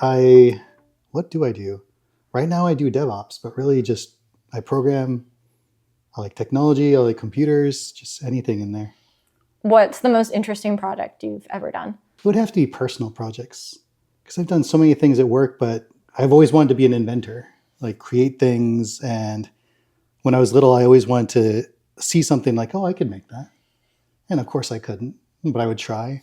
And what do I do? Right now I do DevOps, but really just I program. I like technology, I like computers, just anything in there. What's the most interesting project you've ever done? It would have to be personal projects because I've done so many things at work, but I've always wanted to be an inventor, like create things. And when I was little, I always wanted to see something like, oh, I could make that. And of course I couldn't, but I would try.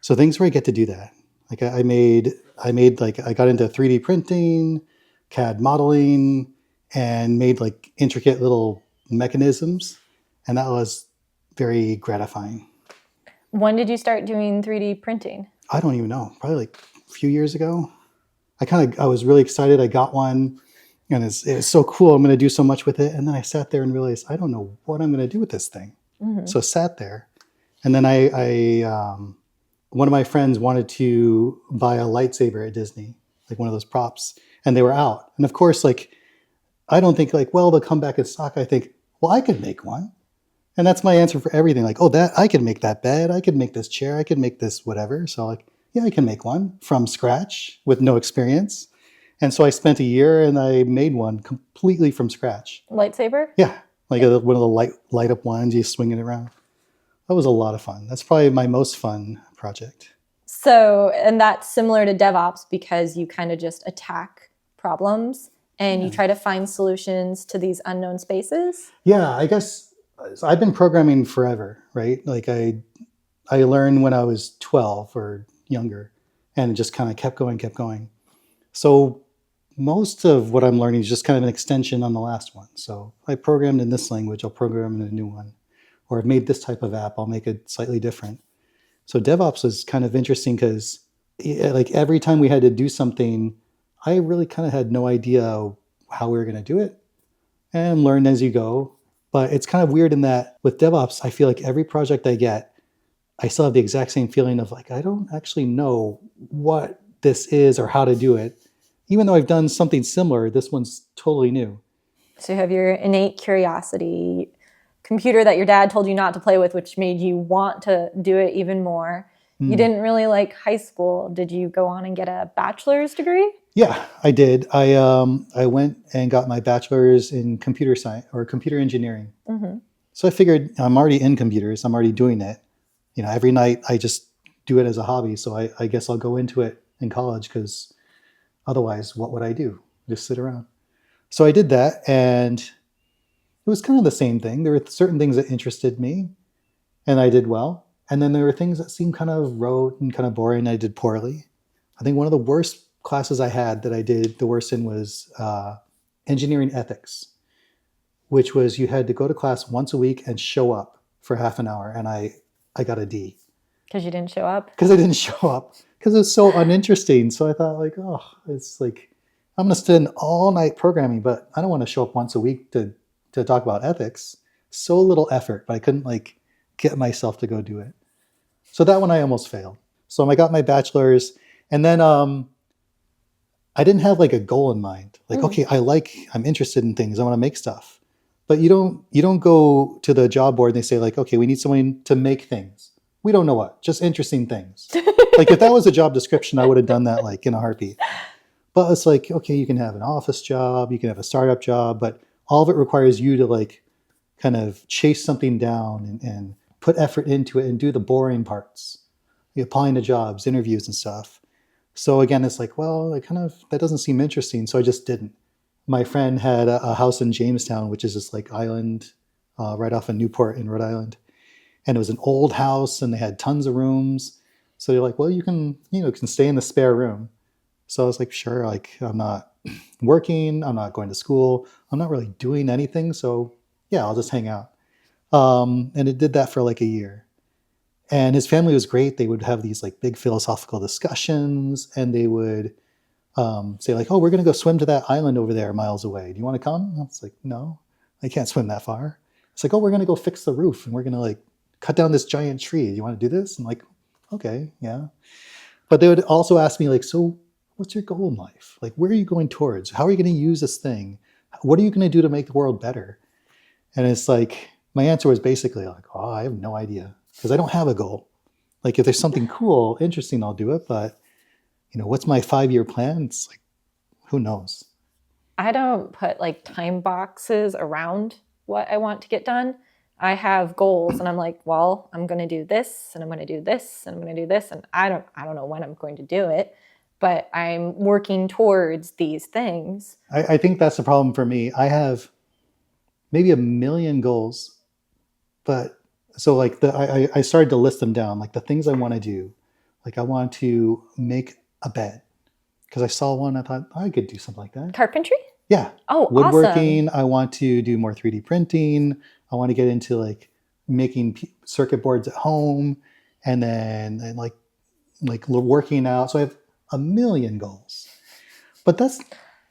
So things where I get to do that. Like I got into 3D printing, CAD modeling, and made like intricate little mechanisms. And that was very gratifying. When did you start doing 3D printing? I don't even know, probably like a few years ago. I was really excited. I got one and it was so cool. I'm going to do so much with it. And then I sat there and realized, I don't know what I'm going to do with this thing. Mm-hmm. So I sat there and then one of my friends wanted to buy a lightsaber at Disney, like one of those props, and they were out. And of course, like, I don't think like, well, they'll come back in stock. I think, well, I could make one. And that's my answer for everything. Like, oh, that I could make that bed. I could make this chair. I could make this whatever. So like, yeah, I can make one from scratch with no experience. And so I spent a year and I made one completely from scratch. Lightsaber? Yeah. Like one of the light up ones, you swing it around. That was a lot of fun. That's probably my most fun project. So, and that's similar to DevOps because you kind of just attack problems and you try to find solutions to these unknown spaces. Yeah, I guess so I've been programming forever, right? Like I learned when I was 12 or younger and it just kind of kept going. So most of what I'm learning is just kind of an extension on the last one. So I programmed in this language, I'll program in a new one. Or I've made this type of app, I'll make it slightly different. So DevOps was kind of interesting because like every time we had to do something, I really kind of had no idea how we were going to do it and learn as you go. But it's kind of weird in that with DevOps, I feel like every project I get, I still have the exact same feeling of like, I don't actually know what this is or how to do it. Even though I've done something similar, this one's totally new. So you have your innate curiosity, computer that your dad told you not to play with, which made you want to do it even more. You didn't really like high school. Did you go on and get a bachelor's degree? Yeah, I did. I went and got my bachelor's in computer science or computer engineering. Mm-hmm. So I figured I'm already in computers. I'm already doing it. You know, every night I just do it as a hobby. So I guess I'll go into it in college because otherwise, what would I do? Just sit around. So I did that, and it was kind of the same thing. There were certain things that interested me, and I did well. And then there were things that seemed kind of rote and kind of boring, and I did poorly. I think one of the worst classes I had that I did the worst in was engineering ethics, which was you had to go to class once a week and show up for half an hour. And I got a D. Because you didn't show up? Because I didn't show up. Because it was so uninteresting. So I thought like, oh, it's like, I'm going to spend all night programming, but I don't want to show up once a week to talk about ethics. So little effort, but I couldn't like get myself to go do it. So that one I almost failed. So I got my bachelor's, and then I didn't have like a goal in mind. Like, okay, I'm interested in things. I want to make stuff. But you don't go to the job board and they say like, okay, we need someone to make things. We don't know what, just interesting things. Like if that was a job description, I would have done that like in a heartbeat. But it's like, okay, you can have an office job, you can have a startup job, but all of it requires you to like kind of chase something down and put effort into it and do the boring parts, applying to jobs, interviews and stuff. So again, it's like, well, that doesn't seem interesting. So I just didn't. My friend had a house in Jamestown, which is this like island right off of Newport in Rhode Island. And it was an old house and they had tons of rooms. So they're like, well, you can stay in the spare room. So I was like, sure, like I'm not working, I'm not going to school, I'm not really doing anything. So yeah, I'll just hang out. And it did that for like a year. And his family was great. They would have these like big philosophical discussions and they would say like, oh, we're going to go swim to that island over there miles away. Do you want to come? I was like, no, I can't swim that far. It's like, oh, we're going to go fix the roof and we're going to like cut down this giant tree. Do you want to do this? I'm like, okay, yeah. But they would also ask me like, so what's your goal in life? Like, where are you going towards? How are you going to use this thing? What are you going to do to make the world better? And it's like, my answer was basically like, oh, I have no idea because I don't have a goal. Like if there's something cool, interesting, I'll do it. But what's my 5-year plan? It's like, who knows? I don't put like time boxes around what I want to get done. I have goals and I'm like, well, I'm going to do this and I'm going to do this and I'm going to do this. And I don't know when I'm going to do it, but I'm working towards these things. I think that's the problem for me. I have maybe a million goals, but so like I started to list them down, like the things I want to do. Like I want to make a bed because I saw one. I thought I could do something like that. Carpentry? Yeah. Oh, Woodworking. awesome. I want to do more 3D printing. I want to get into like making circuit boards at home and like working out. So I have a million goals. But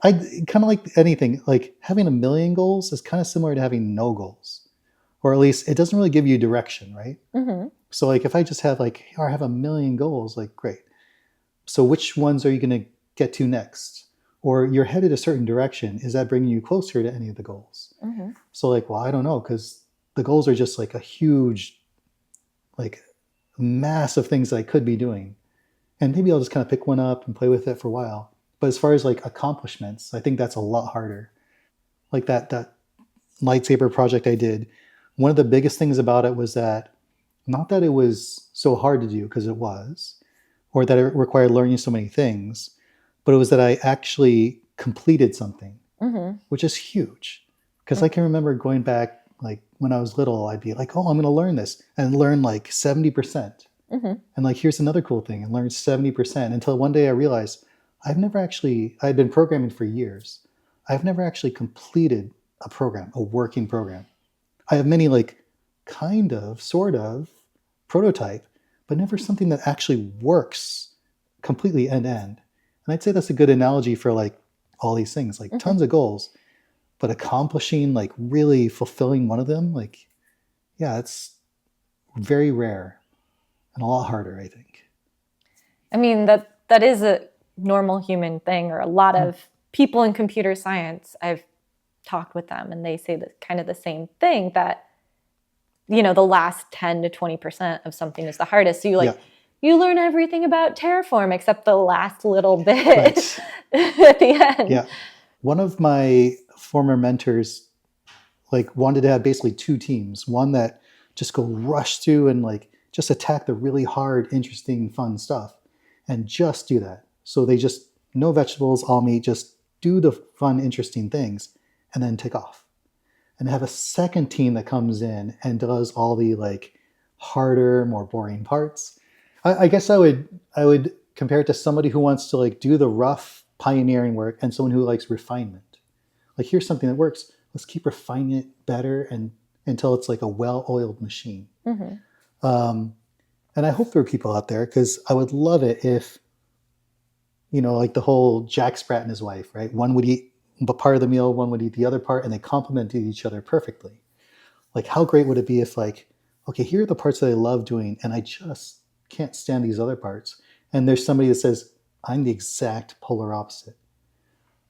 I kind of like anything, like having a million goals is kind of similar to having no goals. Or at least it doesn't really give you direction, right? Mm-hmm. So like if I just have like, or I have a million goals, like great. So which ones are you going to get to next? Or you're headed a certain direction. Is that bringing you closer to any of the goals? Mm-hmm. So like, well, I don't know, because the goals are just like a huge, like mass of things that I could be doing. And maybe I'll just kind of pick one up and play with it for a while. But as far as like accomplishments, I think that's a lot harder. Like that lightsaber project I did, one of the biggest things about it was that not that it was so hard to do, because it was, or that it required learning so many things, but it was that I actually completed something, Mm-hmm. which is huge. Because I can remember going back, like when I was little, I'd be like, oh, I'm going to learn this and learn like 70%. Mm-hmm. And like, here's another cool thing and learn 70% until one day I realized I'd been programming for years. I've never actually completed a program, a working program. I have many like kind of, sort of prototype, but never something that actually works completely end to end. And I'd say that's a good analogy for like all these things, like Mm-hmm. tons of goals, but accomplishing like really fulfilling one of them, like, yeah, it's very rare and a lot harder, I think. I mean, that is a normal human thing, or a lot of people in computer science, I've talked with them and they say that kind of the same thing, that the last 10 to 20% of something is the hardest. So Yeah. you learn everything about Terraform except the last little bit Right. at the end. Yeah. One of my former mentors like wanted to have basically two teams, one that just go rush through and like just attack the really hard, interesting, fun stuff and just do that. So they just no vegetables, all meat, just do the fun, interesting things and then take off. And have a second team that comes in and does all the like harder, more boring parts. I guess I would compare it to somebody who wants to like do the rough pioneering work and someone who likes refinement. Like here's something that works. Let's keep refining it better and until it's like a well-oiled machine. Mm-hmm. And I hope there are people out there because I would love it if, like the whole Jack Sprat and his wife, right? One would eat the part of the meal, one would eat the other part, and they complemented each other perfectly. Like how great would it be if like, okay, here are the parts that I love doing and I just can't stand these other parts. And there's somebody that says, I'm the exact polar opposite.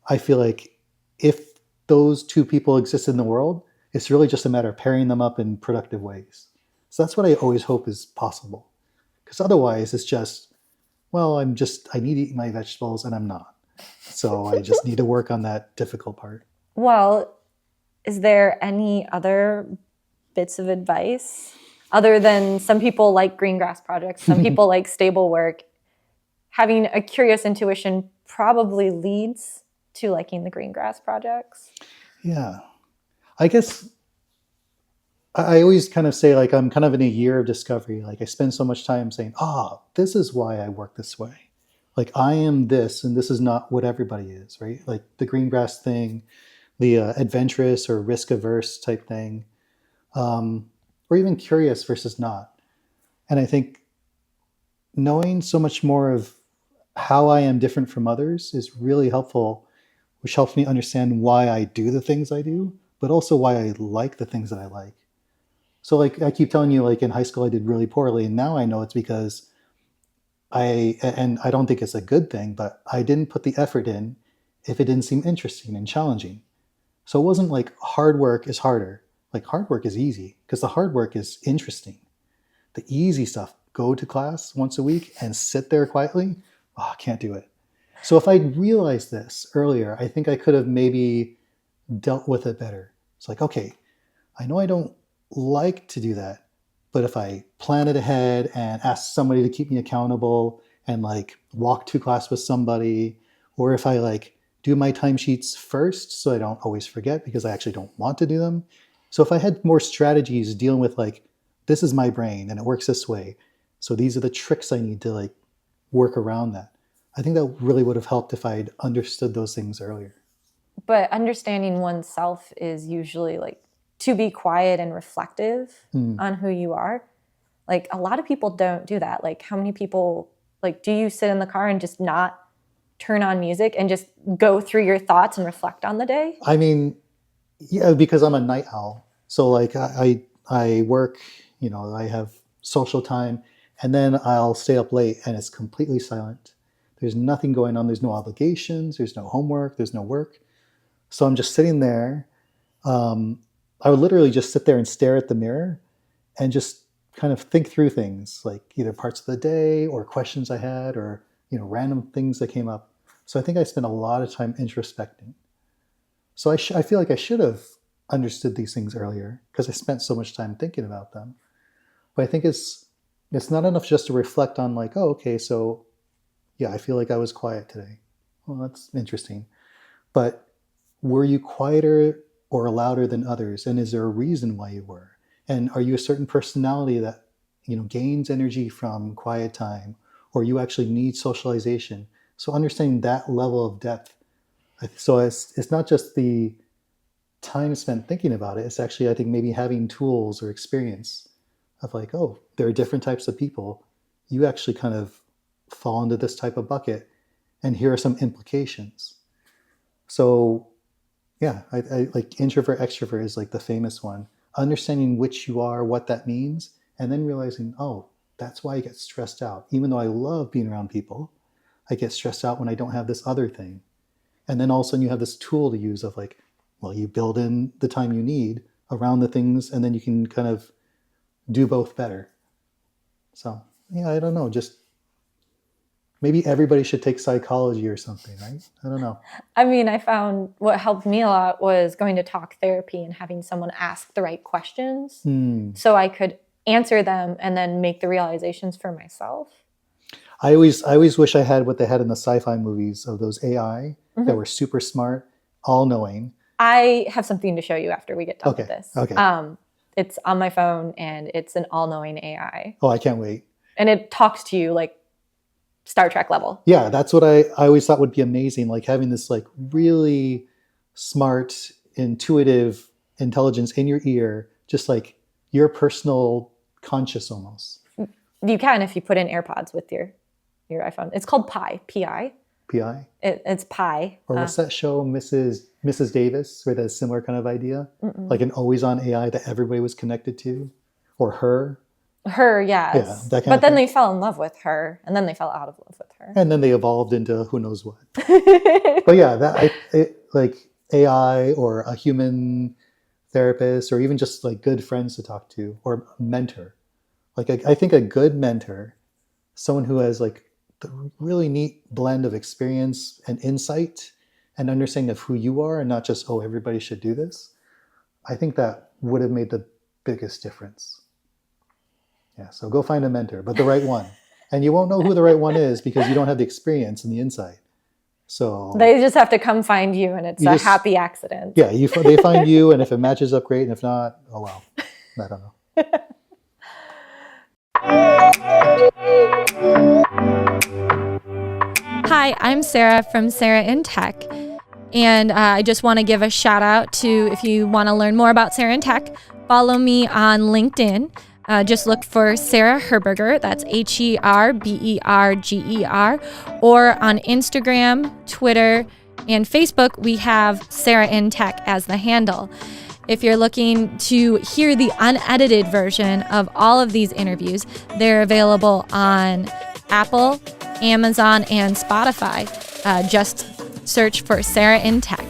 I feel like if those two people exist in the world, it's really just a matter of pairing them up in productive ways. So that's what I always hope is possible. Because otherwise it's just, well, I need to eat my vegetables and I'm not. So I just need to work on that difficult part. Well, is there any other bits of advice other than some people like green grass projects, some people like stable work? Having a curious intuition probably leads to liking the green grass projects. Yeah. I guess I always kind of say like I'm kind of in a year of discovery. Like I spend so much time saying, this is why I work this way. Like I am this and this is not what everybody is, right? Like the green grass thing, the adventurous or risk averse type thing, or even curious versus not. And I think knowing so much more of how I am different from others is really helpful, which helps me understand why I do the things I do, but also why I like the things that I like. So like I keep telling you, like in high school I did really poorly, and now I know it's because I don't think it's a good thing, but I didn't put the effort in if it didn't seem interesting and challenging. So it wasn't like hard work is harder. Like hard work is easy because the hard work is interesting. The easy stuff, go to class once a week and sit there quietly, oh, I can't do it. So if I'd realized this earlier, I think I could have maybe dealt with it better. It's like, okay, I know I don't like to do that, but if I plan it ahead and ask somebody to keep me accountable and like walk to class with somebody, or if I like do my timesheets first so I don't always forget because I actually don't want to do them. So if I had more strategies dealing with like, this is my brain and it works this way, so these are the tricks I need to like work around that. I think that really would have helped if I'd understood those things earlier. But understanding oneself is usually like to be quiet and reflective on who you are. Like a lot of people don't do that. Like how many people, like, do you sit in the car and just not turn on music and just go through your thoughts and reflect on the day? I mean, yeah, because I'm a night owl. So like I work, I have social time, and then I'll stay up late and it's completely silent. There's nothing going on. There's no obligations. There's no homework. There's no work. So I'm just sitting there. I would literally just sit there and stare at the mirror and just kind of think through things like either parts of the day or questions I had or, random things that came up. So I think I spent a lot of time introspecting. So I feel like I should have understood these things earlier because I spent so much time thinking about them. But I think it's not enough just to reflect on like, oh, okay, so yeah, I feel like I was quiet today. Well, that's interesting. But were you quieter or louder than others? And is there a reason why you were? And are you a certain personality that, gains energy from quiet time, or you actually need socialization? So understanding that level of depth. So it's not just the time spent thinking about it. It's actually, I think, maybe having tools or experience of like, oh, there are different types of people. You actually kind of fall into this type of bucket, and here are some implications. So yeah, I like introvert, extrovert is like the famous one. Understanding which you are, what that means, and then realizing, oh, that's why I get stressed out. Even though I love being around people, I get stressed out when I don't have this other thing. And then all of a sudden you have this tool to use of like, well, you build in the time you need around the things, and then you can kind of do both better. So yeah, I don't know, just maybe everybody should take psychology or something, right? I don't know. I mean, I found what helped me a lot was going to talk therapy and having someone ask the right questions so I could answer them and then make the realizations for myself. I always wish I had what they had in the sci-fi movies of those AI that were super smart, all-knowing. I have something to show you after we get done with this. Okay. It's on my phone and it's an all-knowing AI. Oh, I can't wait. And it talks to you like Star Trek level. Yeah, that's what I always thought would be amazing, like having this like really smart, intuitive intelligence in your ear, just like your personal conscious almost. You can if you put in AirPods with your iPhone. It's called Pi, P-I. P-I? It's Pi. Or what's that show, Mrs. Davis, where that's a similar kind of idea? Like an always-on AI that everybody was connected to? Or her? Her, yes. Yeah, that kind but of then thing. They fell in love with her, and then they fell out of love with her. And then they evolved into who knows what. But yeah, like AI or a human therapist, or even just like good friends to talk to, or a mentor. Like I think a good mentor, someone who has like the really neat blend of experience and insight and understanding of who you are, and not just, oh, everybody should do this. I think that would have made the biggest difference. Yeah, so go find a mentor, but the right one. And you won't know who the right one is because you don't have the experience and the insight. So they just have to come find you, and it's a happy accident. Yeah, they find you, and if it matches up, great, and if not, oh well, I don't know. Hi, I'm Sarah from Sarah in Tech, and I just want to give a shout out to, if you want to learn more about Sarah in Tech, follow me on LinkedIn. Just look for Sarah Herberger, that's Herberger, or on Instagram, Twitter, and Facebook, we have Sarah in Tech as the handle. If you're looking to hear the unedited version of all of these interviews, they're available on Apple, Amazon, and Spotify. Just search for Sarah in Tech.